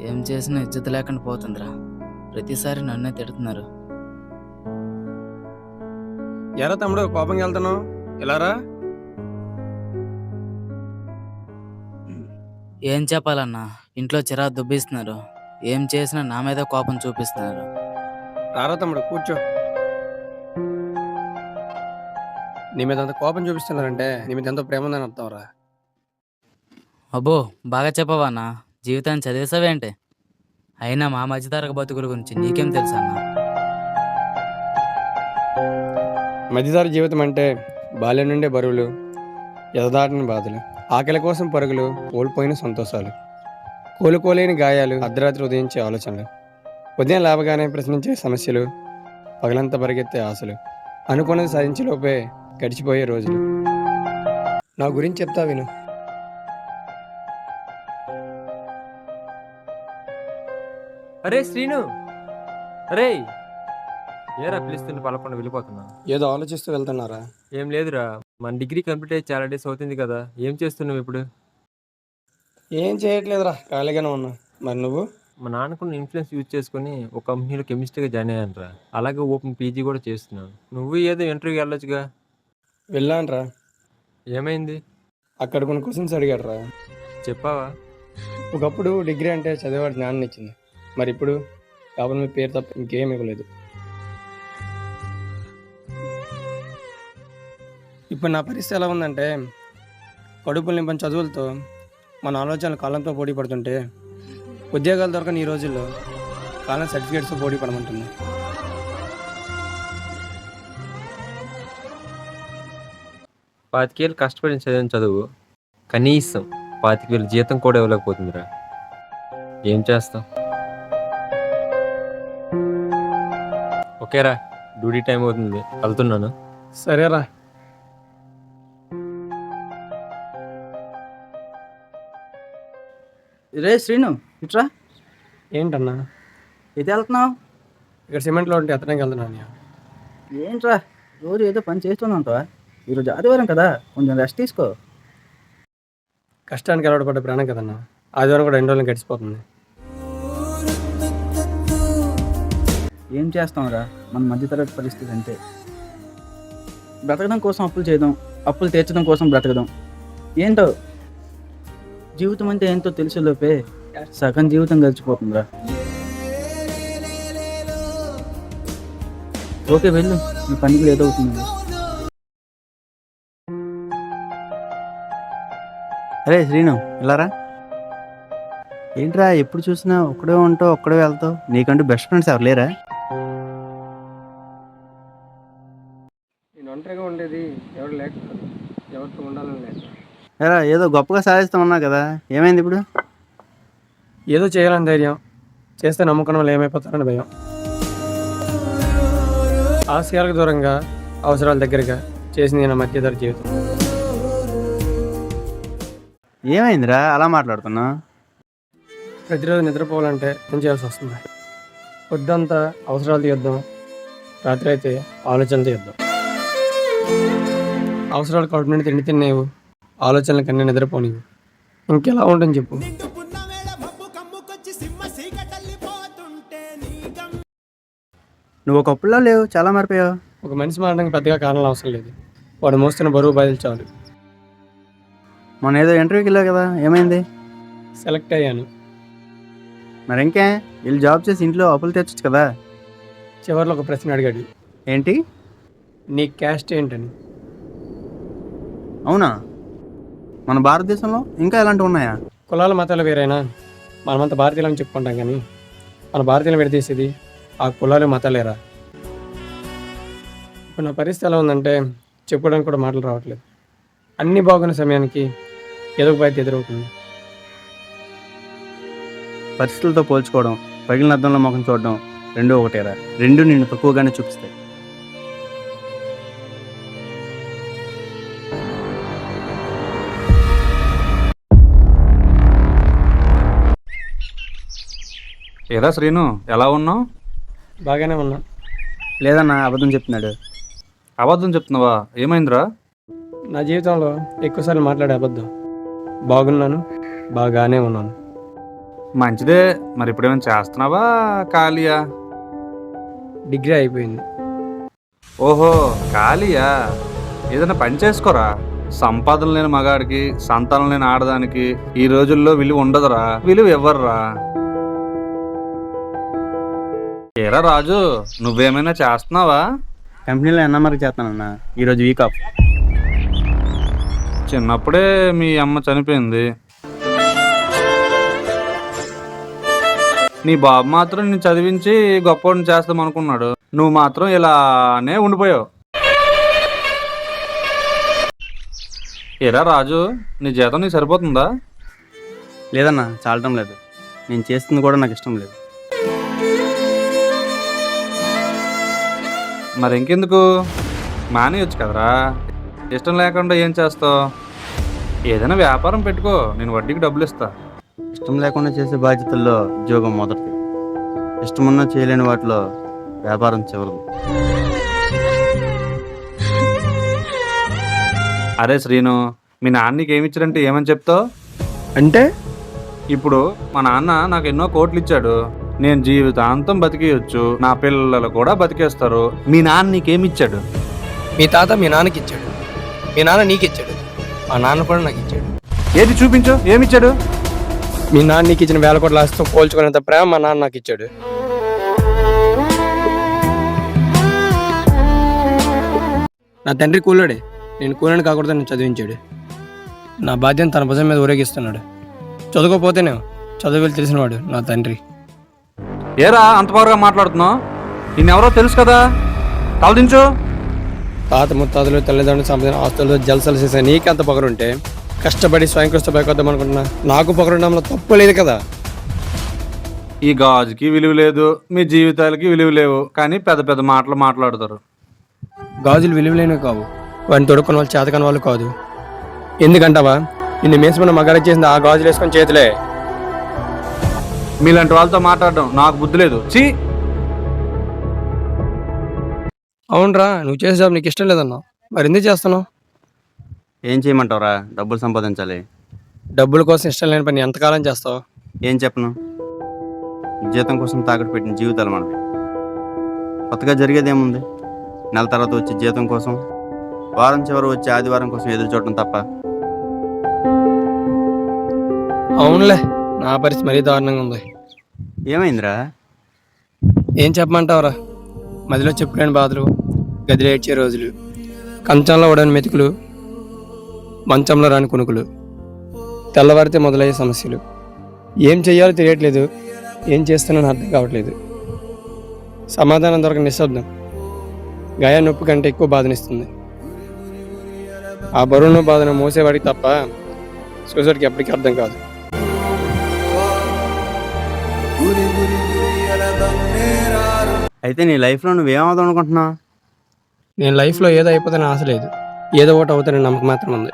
ఏం చేసినా ఇజ్జత లేకుండా పోతుందిరా. ప్రతిసారి నన్నే తిడుతున్నారు. ఎరా తమ్ముడు కోపంగా వెళ్తున్నావు, ఇలారా. ఏం చెప్పాలన్నా, ఇంట్లో చిరాకు దుబ్బిస్తున్నారు. ఏం చేసినా నా మీద కోపం చూపిస్తున్నారు. రారా తమ్ముడు కూర్చో. నీ మీద అంత కోపం చూపిస్తున్నారంటే నీ మీద ఎంతో ప్రేమ ఉందని అర్థం రా. అబ్బో, బాగా చెప్పవా అన్నా. జీవితాన్ని చదివేసావేంటి? అయినా మా మధ్యతరగతి బతుకుల గురించి నీకేం తెలుసా అన్నా? మధ్యదారి జీవితం అంటే బాల్యం నుండే బరువులు, ఎదదాటిన బాధలు, ఆకలి కోసం పరుగులు, కోల్పోయిన సంతోషాలు, కోలుకోలేని గాయాలు, అర్ధరాత్రి ఉదయించే ఆలోచనలు, ఉదయం లేవగానే ప్రశ్నించే సమస్యలు, పగలంతా పరిగెత్తే ఆశలు, అనుకున్నది సాధించే లోపే గడిచిపోయే రోజులు. నా గురించి చెప్తా విను. అరే శ్రీను, అరే ఏరా పిలుస్తుంది పలకుండా వెళ్ళిపోతున్నా. ఏదో ఆలోచిస్తూ వెళ్తున్నారా? ఏం లేదురా, మన డిగ్రీ కంప్లీట్ అయ్యి చాలా డేస్ అవుతుంది కదా. ఏం చేస్తున్నావు ఇప్పుడు? ఏం చేయట్లేదురా, ఖాళీగానే ఉన్నా. మరి నువ్వు? మా నాన్నకున్న ఇన్ఫ్లుయెన్స్ యూజ్ చేసుకుని ఒక కంపెనీలో కెమిస్ట్రీగా జాయిన్ అయ్యానురా. అలాగే ఓపెన్ పీజీ కూడా చేస్తున్నాను. నువ్వు ఏదో ఇంటర్వ్యూకి వెళ్ళొచ్చుగా. వెళ్ళానురా. ఏమైంది? అక్కడ కొన్ని క్వశ్చన్స్ అడిగాడు రా. చెప్పావా? ఒకప్పుడు డిగ్రీ అంటే చదివేవాడి జ్ఞానం ఇచ్చింది. మరి ఇప్పుడు కేవలం మీ పేరు తప్ప ఇంకేం ఇవ్వలేదు. ఇప్పుడు నా పరిస్థితి ఎలా ఉందంటే, కడుపులు నింపని చదువులతో మన ఆలోచనలు కాలంతో పోటీ పడుతుంటే, ఉద్యోగాలు దొరకని ఈ రోజుల్లో కాలం సర్టిఫికేట్స్ పోటీ పడమంటుంది. పాతికేళ్ళు కష్టపడి చదివిన చదువు కనీసం 25,000 జీతం కూడా ఇవ్వలేకపోతుందిరా. ఏం చేస్తాం? ఓకేరా, డ్యూటీ టైం అవుతుంది, వెళ్తున్నాను. సరేరా. రే శ్రీను, ఇట్రా. ఏంటన్నా? ఎటు వెళ్తున్నావు? ఇక్కడ సిమెంట్లో ఉంటే ఎత్తడానికి వెళ్తున్నాను. ఏంట్రా, రోజు ఏదో పని చేస్తూనే ఉంటావా? ఈరోజు ఆదివారం కదా, కొంచెం రెస్ట్ తీసుకో. కష్టానికి అలవాటు పడ్డ ప్రాణం కదన్నా. ఆదివారం కూడా 2 రోజులు గడిచిపోతుంది. ఏం చేస్తాంరా, మన మధ్యతరగతి పరిస్థితి అంతే. బ్రతకడం కోసం అప్పులు చేయడం, అప్పులు తీర్చడం కోసం బ్రతకడం. ఏంటో జీవితం అంటే ఏంటో తెలిసేలోపే సగం జీవితం గడిచిపోతుందిరా. ఓకే వెళ్ళు, నీ పనికి ఏదో అవుతుంది. అరే శ్రీను, ఇలారా. ఏంట్రా ఎప్పుడు చూసినా ఒక్కడే ఉంటావు, ఒక్కడే వెళ్తావు. నీకంటూ బెస్ట్ ఫ్రెండ్స్ ఎవరు లేరా? నేను ఒంటరిగా ఉండేది ఎవరు లేక, ఎవరితో ఉండాలని లేక. ఎరా ఏదో గొప్పగా సాధిస్తూ ఉన్నావు కదా, ఏమైంది ఇప్పుడు? ఏదో చేయాలని ధైర్యం, చేస్తే నమ్మకం వాళ్ళు ఏమైపోతారని భయం. ఆశయాలకు దూరంగా, అవసరాల దగ్గరగా చేసింది నా మధ్యధర జీవితం. ఏమైందిరా అలా మాట్లాడుతున్నా? ప్రతిరోజు నిద్రపోవాలంటే ఏం చేయాల్సి వస్తుంది. పొద్దంతా అవసరాలు తీద్దాం, రాత్రి అయితే ఆలోచనలు తీద్దాం. అవసరాలు కడుపు నుండి తిండి తినేవు, ఆలోచనలు కన్నా నిద్రపోనివు. ఇంకెలా ఉంటుంది చెప్పు? నువ్వు ఒకప్పుడులో లేవు, చాలా మారిపోయావు. ఒక మనిషి మారడానికి పెద్దగా కారణాలు అవసరం లేదు. వాడు మోస్తున్న బరువు బాధ్యతలు చాలు. మొన్న ఏదో ఇంటర్వ్యూకి వెళ్ళావు కదా, ఏమైంది? సెలెక్ట్ అయ్యాను. మరి ఇంకే వీళ్ళు జాబ్ చేసి ఇంట్లో అప్పులు తెచ్చచ్చు కదా. చివరిలో ఒక ప్రశ్న అడిగాడు. ఏంటి? నీ క్యాస్ట్ ఏంటని. అవునా? మన భారతదేశంలో ఇంకా ఎలాంటివి ఉన్నాయా? కులాల మతాలు వేరైనా మనమంతా భారతీయులని చెప్పుకుంటాం, కానీ మన భారతీయులు విడదీసేది ఆ కులాలు మతాలేరా. ఇప్పుడు నా పరిస్థితి ఎలా ఉందంటే చెప్పుకోవడానికి కూడా మాటలు రావట్లేదు. అన్నీ బాగున్న సమయానికి ఏదో ఒక బాధ్యత ఎదురవుతుంది. పరిస్థితులతో పోల్చుకోవడం, పగిలిన అద్దంలో ముఖం చూడడం రెండూ ఒకటేరా. రెండు నిన్ను తక్కువగానే చూపిస్తాయి. ఏరా శ్రీను, ఎలా ఉన్నావు? బాగానే ఉన్నా. లేదన్నా, అబద్ధం చెప్తున్నాడు. అబద్ధం చెప్తున్నావా? ఏమైందిరా? నా జీవితంలో ఎక్కువసార్లు మాట్లాడే అబద్ధం. బాగున్నాను, బాగానే ఉన్నాను. మంచిదే. మరి ఇప్పుడేమైనా చేస్తున్నావా, ఖాళీయా? డిగ్రీ అయిపోయింది. ఓహో, ఖాళీయా? ఏదైనా పని చేసుకోరా. సంపాదన లేని మగాడికి, సంతానం లేని ఆడదానికి ఈ రోజుల్లో విలువ ఉండదురా, విలువ ఇవ్వర్రా. ఏరా రాజు, నువ్వేమైనా చేస్తున్నావా? కంపెనీలో ఎన్ఎంఆర్కి చేస్తానన్నా, ఈరోజు వీక్ ఆఫ్. చిన్నప్పుడే మీ అమ్మ చనిపోయింది. నీ బాబు మాత్రం నేను చదివించి గొప్పవాడిని చేస్తాం అనుకున్నాడు. నువ్వు మాత్రం ఇలానే ఉండిపోయావు. ఏరా రాజు, నీ జీతం నీకు సరిపోతుందా? లేదన్నా, చాలటం లేదు. నేను చేస్తుంది కూడా నాకు ఇష్టం లేదు. మరి ఇంకెందుకు, మానేయొచ్చు కదరా. ఇష్టం లేకుండా ఏం చేస్తావు? ఏదైనా వ్యాపారం పెట్టుకో, నేను వడ్డీకి డబ్బులు ఇస్తా. ఇష్టం లేకుండా చేసే బాధ్యతల్లో ఉద్యోగం మొదటిది. ఇష్టమున్నా చేయలేని వాటిలో వ్యాపారం చివరిది. అరే శ్రీను, మీ నాన్న నీకు ఏమి ఇచ్చాడంటే ఏమని చెప్తావు? అంటే ఇప్పుడు మా నాన్న నాకు ఎన్నో కోట్లు ఇచ్చాడు, నేను జీవితాంతం బతికేయొచ్చు, నా పిల్లలు కూడా బతికేస్తారు. మీ నాన్న నీకేమి ఇచ్చాడు? మీ తాత మీ నాన్నకి ఇచ్చాడు, మీ నాన్న నీకు ఇచ్చాడు, మా నాన్న కూడా నాకు ఇచ్చాడు. ఏది చూపించు, ఏమిచ్చాడు? మీ నాన్న నీకు ఇచ్చిన 1000 కోట్ల ఆస్తితో పోల్చుకునేంత ప్రేమ మా నాన్న నాకు ఇచ్చాడు. నా తండ్రి కూలోడే, నేను కూలని కాకూడదు నేను చదివించాడు. నా బాధ్యత తన భుజం మీద ఊరేగిస్తున్నాడు. చదువుకోపోతేనే చదువు తెలిసినవాడు నా తండ్రి. ఏరా అంత పవర్గా మాట్లాడుతున్నావు? నిన్నెవరో తెలుసు కదా, తలదించు. తాత ముత్తాతలు తల్లిదండ్రులు సంపాదించిన ఆస్తులతో జలసలు చేసే నీకెంత పొగరుంటే కష్టపడి స్వయం కృషి పైకొద్దాం అనుకుంటున్నా నాకు పొగరుండంలో తప్పు లేదు కదా. ఈ గాజుకి విలువ లేదు, మీ జీవితాలకి విలువ లేవు, కానీ పెద్ద పెద్ద మాటలు మాట్లాడతారు. గాజులు విలువలేనివి కావు, వాడిని తొడుక్కున్న వాళ్ళు చేతకాని వాళ్ళు కాదు. ఎందుకంటావా, నిన్ను మేసుకున్న మగాడికి చేసింది ఆ గాజులు వేసుకొని చేతులే. మీలాంటి వాళ్ళతో మాట్లాడడం నాకు బుద్ధి లేదు. చీ. అవునరా, నువ్వు చేసే జాబ్ నీకు ఇష్టం లేదన్నా, మరి ఎందుకు చేస్తున్నావు? ఏం చేయమంటావురా, డబ్బులు సంపాదించాలి. డబ్బుల కోసం ఇష్టం లేని పని ఎంతకాలం చేస్తావు? ఏం చెప్పను, జీతం కోసం తాకట్టు పెట్టిన జీవితాలు మనవి. కొత్తగా జరిగేదేముంది? నెల తర్వాత వచ్చే జీతం కోసం, వారం చివరి వచ్చే ఆదివారం కోసం ఎదురు చూడటం తప్ప. అవునులే, నా పరిస్థితి మరీ దారుణంగా ఉంది. ఏమైందిరా? ఏం చెప్పమంటావురా, మదిలో చెప్పులేని బాధలు, గదిలో ఏడ్చే రోజులు, కంచంలో ఉడని మెతుకులు, మంచంలో రాని కునుకులు, తెల్లవారితే మొదలయ్యే సమస్యలు. ఏం చెయ్యాలో తెలియట్లేదు, ఏం చేస్తున్నానో అర్థం కావట్లేదు. సమాధానం దొరకని నిశ్శబ్దం గాయ నొప్పి కంటే ఎక్కువ బాధనిస్తుంది. ఆ బరువును బాధను మోసేవాడికి తప్ప సూసైడ్కి ఎప్పటికీ అర్థం కాదు. అయితే నీ లైఫ్లో నువ్వేమవుదాం అనుకుంటున్నావు? నేను లైఫ్లో ఏదో అయిపోతానని ఆశ లేదు, ఏదో ఒకటి అవుతానని నమ్మకం మాత్రం ఉంది.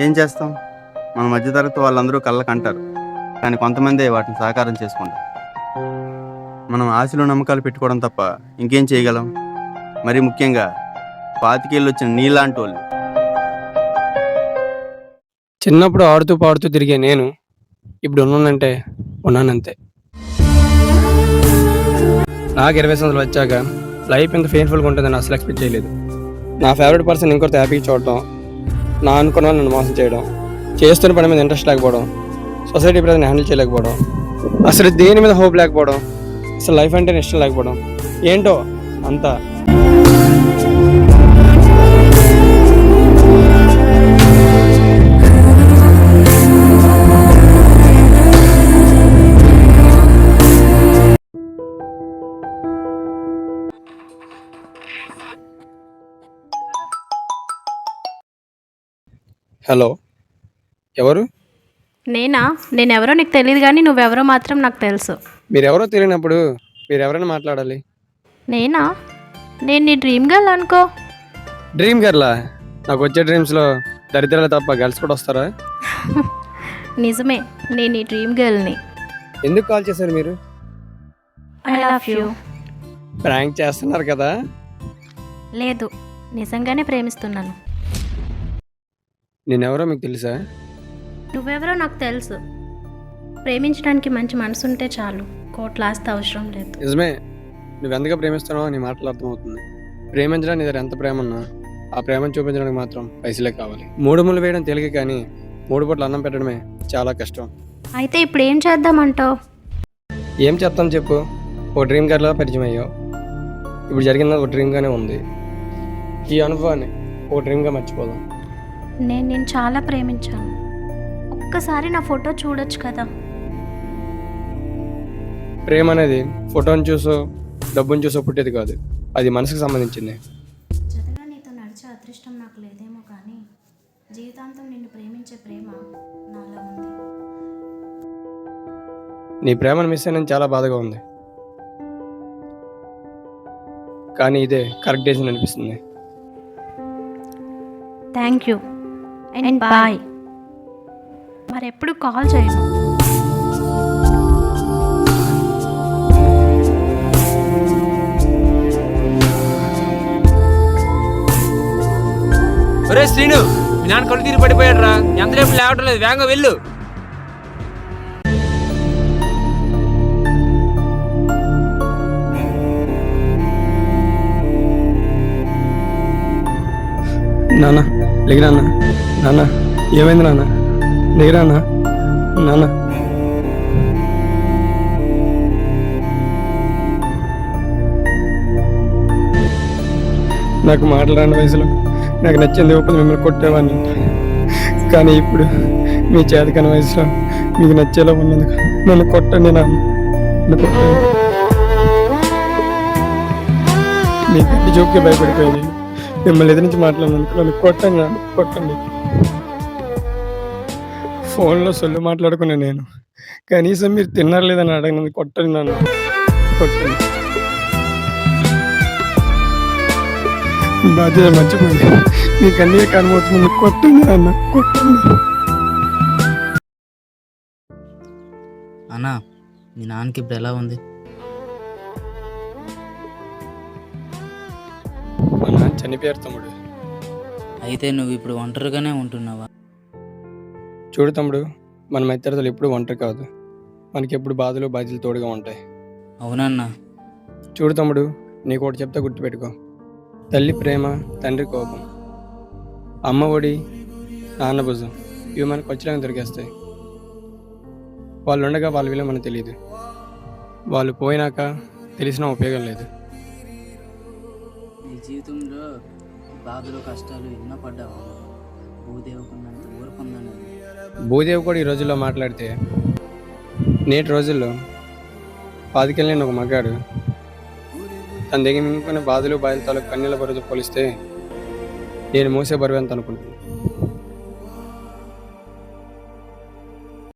ఏం చేస్తాం, మన మధ్యతరగతి వాళ్ళందరూ కళ్ళకు అంటారు, కానీ కొంతమంది వాటిని సాకారం చేసుకుంటారు. మనం ఆశలు నమ్మకాలు పెట్టుకోవడం తప్ప ఇంకేం చేయగలం? మరి ముఖ్యంగా 25 ఏళ్ళు వచ్చిన నీలాంటి వాళ్ళు. చిన్నప్పుడు ఆడుతూ పాడుతూ తిరిగే నేను ఇప్పుడు ఉన్నానంటే ఉన్నానంతే. నాకు 20 సంవత్సరాలు వచ్చాక లైఫ్ ఎంత పెయిన్ఫుల్గా ఉంటుందని అసలు ఎక్స్పెక్ట్ చేయలేదు. నా ఫేవరెట్ పర్సన్ ఇంకొకరితో హ్యాపీగా చూడటం, నా అనుకున్న నన్ను మోసం చేయడం, చేస్తున్న పని మీద ఇంట్రెస్ట్ లేకపోవడం, సొసైటీ ప్రజలను హ్యాండిల్ చేయలేకపోవడం, అసలు దేని మీద హోప్ లేకపోవడం, అసలు లైఫ్ అంటే ఇష్టం లేకపోవడం, ఏంటో అంతా. హలో, ఎవరు? నేనా? నేనెవరో నీకు తెలియదు కానీ నువ్వెవరో మాత్రం నాకు తెలుసు. మీరెవరో తెలియనప్పుడు మీరెవరైనా మాట్లాడాలి. నేనా? నేను నీ డ్రీమ్ గర్ల్ అనుకో. డ్రీమ్ గర్లా? నాకు వచ్చే డ్రీమ్స్లో దరిద్రాలు తప్ప గర్ల్స్ కూడా వస్తారా? నిజమే, నేను నీ డ్రీమ్ గర్ల్ని. ఎందుకు కాల్ చేశారు మీరు? I love you. ప్రాంక్ చేస్తున్నారు కదా? లేదు, నిజంగానే ప్రేమిస్తున్నాను. నేనెవరో మీకు తెలుసా? నువ్వెవరో నాకు తెలుసు. ప్రేమించడానికి మంచి మనసు ఉంటే చాలు, కోట్ల ఆస్తి అవసరం లేదు. నిజమే, నువ్వెంతగా ప్రేమిస్తున్నావో నీ మాటలు అర్థమవుతుంది. ప్రేమించడానికి నీ దగ్గర ఎంత ప్రేమ ఉన్నా ఆ ప్రేమను చూపించడానికి మాత్రం పైసలే కావాలి. 3 ముళ్ళు వేయడం తేలిక, కానీ 3 పూట్ల అన్నం పెట్టడమే చాలా కష్టం. అయితే ఇప్పుడు ఏం చేద్దామంటావు? ఏం చెప్తాను చెప్పు. ఒక డ్రీమ్ గర్ల్లా పరిచయం అయ్యావు. ఇప్పుడు జరిగింది ఒక డ్రీమ్గానే ఉంది. ఈ అనుభవాన్ని ఒక డ్రీమ్గా మర్చిపోదాం. నేను చాలా ప్రేమించాను. ఒక్కసారి నా ఫోటో చూడొచ్చు కదా? ప్రేమ అనేది ఫోటోని చూసో డబ్బుని చూసో పుట్టేది కాదు, అది మనసుకు సంబంధించింది. జతగా నీతో నడిచే అదృష్టం నాకు లేదేమో, కానీ జీవితాంతం నిన్ను ప్రేమించే ప్రేమ నాలో ఉంది. నీ ప్రేమను మిస్ అయినా చాలా బాధగా ఉంది, కానీ ఇదే కరెక్ట్ డేషన్ అనిపిస్తుంది. Thank you and bye. మరెప్పుడు కాల్ చేయను. ఒరే శ్రీను, మీ నాన్న కళ్ళు తీరి పడిపోయాడు రా. ఎంతసేపు లేవటం లేదు, వేగంగా వెళ్ళు. నాన్న లేగిరా అన్న. నాన్న ఏమైంది నాన్న? లేగిరా అన్న. నాన్న నాకు మాట్లాడిన వయసులో నాకు నచ్చింది ఒప్పదు మిమ్మల్ని కొట్టేవాడిని, కానీ ఇప్పుడు మీ చేతకని వయసులో మీకు నచ్చేలా ఉన్నందుకు నన్ను కొట్టండి నాన్న, నన్ను కొట్టండి. మీ గట్టి చూపుకి భయపడిపోయింది, మిమ్మల్ని ఎదిరించి మాట్లాడినందుకు నన్ను కొట్టండి నాన్న, కొట్టండి. ఫోన్లో సొల్లు మాట్లాడుకున్నా నేను, కనీసం మీరు తిన్నారు లేదని అడగనందుకు కొట్టండి నాన్న, కొట్టండి. బాధ్యత మర్చిపోయింది, మీకు అన్నీ కనుమవుతుంది, కొట్టండి నాన్న, కొట్టండి. అన్నా, మీ నాన్నకి ఇప్పుడు ఎలా ఉంది? మా నాన్న చనిపోయారు తమ్ముడు. అయితే నువ్వు ఇప్పుడు ఒంటరిగానే ఉంటున్నావా? చూడు తమ్ముడు, మన మిత్రతలు ఎప్పుడు ఒంటరి కాదు, మనకి ఎప్పుడు బాధలు బాధ్యతలు తోడుగా ఉంటాయి. అవునన్నా. చూడు తమ్ముడు, నీకు ఒకటి చెప్తా గుర్తుపెట్టుకో. తల్లి ప్రేమ, తండ్రి కోపం, అమ్మ ఒడి, నాన్న భుజం, ఇవి మనకు ఖచ్చితంగా దొరికేస్తాయి. వాళ్ళు ఉండగా వాళ్ళ విలువ మనకు తెలియదు, వాళ్ళు పోయినాక తెలిసిన ఉపయోగం లేదు. నీ జీవితంలో బాధలు కష్టాలు ఎన్నో పడ్డావు. భూదేవుకున్నంత ఊరుకుందని. భూదేవి కూడా ఈ రోజుల్లో మాట్లాడితే, నేటి రోజుల్లో పాతికెళ్ళిన ఒక మగాడు తన దగ్గర మింగుకునే బాధలు బాధలతో కన్నీళ్ళ బరువుతో పోలిస్తే నేను మోసే బరువు ఎంత అనుకుంటున్నాను.